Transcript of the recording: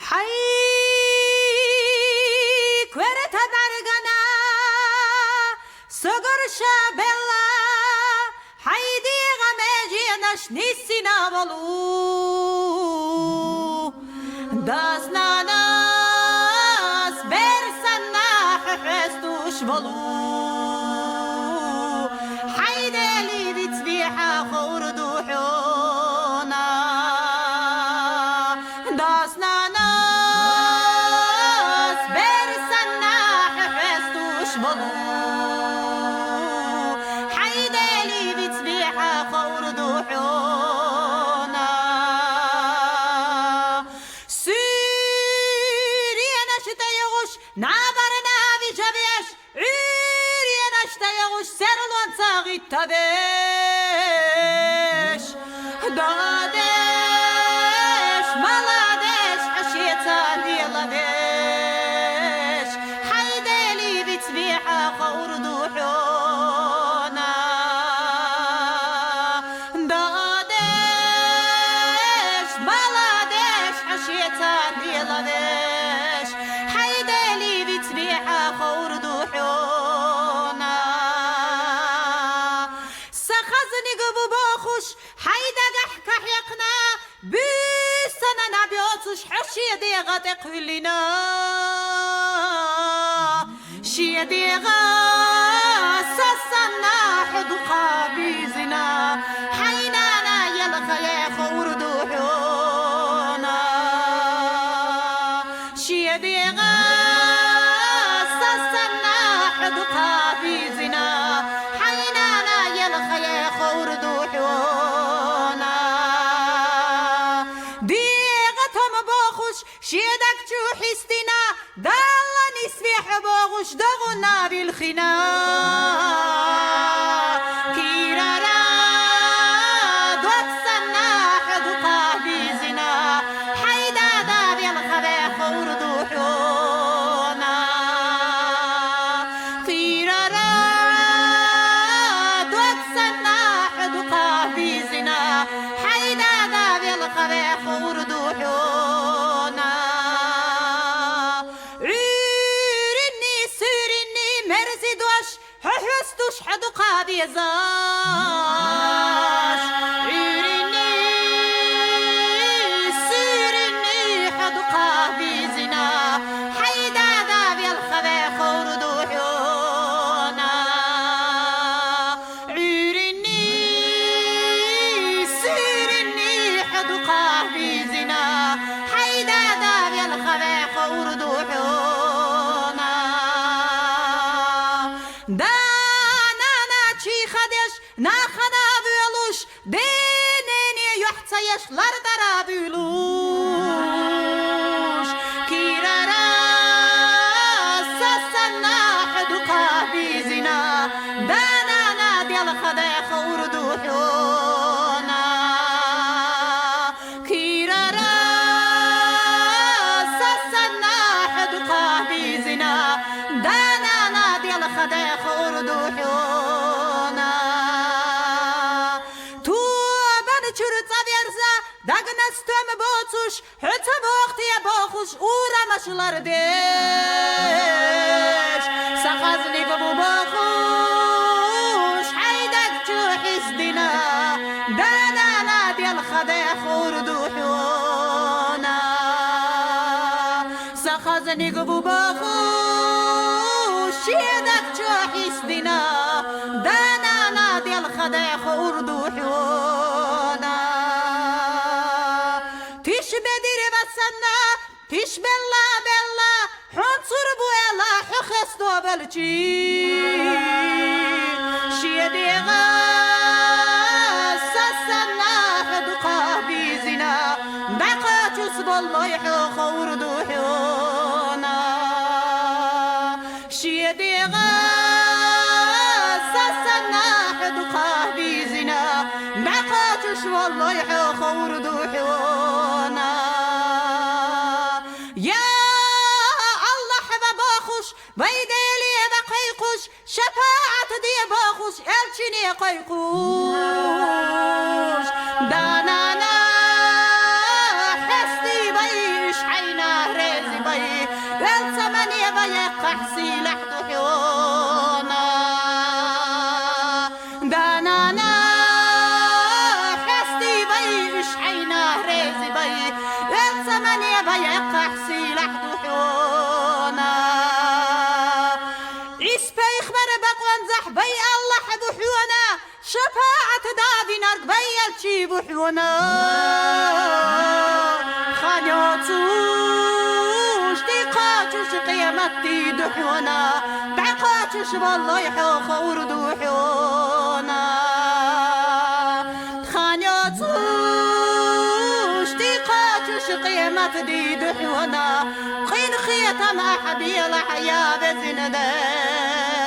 حي كورت برغنا سغر شابلا حيدي غمجي نشنيسنا ولو داسنا ناس برسنا حستوش ولو حيدي لي بتبيحة خوردو حونا داسنا ناس برسنا حستوش ولو حيدي لي بتبيحة خوردو حونا سوريا نشتيغوش نابرنا بجبيش عيريا نشتيغوش سرلون صاغي تبيش دادش ملادش حشيتان يلبيش حيدي لي بتبيحة خوردو حونا دادش ملادش حشيتان يلبيش حيدي لي بتبيحة خوردو حونا سخزني قبو باخوش حيدا قحكة حيقنا بيسنا نبيوتش حشي ديغة تقولنا شي ديغة سسنا حدقا بيزنا حينانا يلقى يا خوردو حونا شي ديغة سسنا حدقا بيزنا حينانا يلقى يا خوردو حونا ديغتهم باخوش شيدك جو حستنا دالا نسبح باغوش دغنا بالخنا كيرارا دوتسنا حدقا بيزنا حيدا داب يلخبا خوردو حونا كيرارا دوتسنا حدقا بيزنا حيدا داب يلخبا خوردو حونا عيرني سيرني مرزي دوش ححستوش حدقا بيزاش عيرني سيرني حدقا بيزنا حيدا داب يلخبا خوردو حونا عيرني سيرني حدقا بيزنا حيدا داب يلخبا خوردو حونا دانا چی خدش نخنا بولوش دینی یحتیش لردرا بولوش کیرارا سسنا حدقا بيزنا دانا ديال خدا خوردو حونا كيرارا سسنا حدقا بيزنا دانا ديال خدا خوردو حونا تو بن چرت بیرزا دگنستم بوتوش حتى وقتی باخوش اورا مشلر دیش سخزنی گبو باخوش حیدک جو حسدنا دانا دیال خدا خوردو حونا سخزنی گبو باخوش حیدک جو حسدنا دانا دیال خدا خوردو حونا تيش بدير بسنا تيش بلا بلا حنصر بولا حخستو بلچي شي ديغا سسنا حدقا بيزنا دقاتس بالله خوردو حونا شي ديغا سسنا حدقا بيزنا دقاتس والله خوردو حونا يا الله باخوش بيدلي بقيقوش شفاعة دي باخوش الچني قيقوش دانانا حسدي بيش عينا يقحسي لحدحونا دانانا حستي بي إشحينا ريزي بي الزمن يقحسي لحدحونا عسبي خبر بقوان زحبي الله حدحونا شفاعة دادي نرق بي الشي بحونا خانيوتوش ديقاتوش قيامتي دحونا بعقاتوش والله يحوخ وردوحونا خانيوتوش ديقاتوش قيامتي دحونا قين خيطة ما حبيل حيا بزندان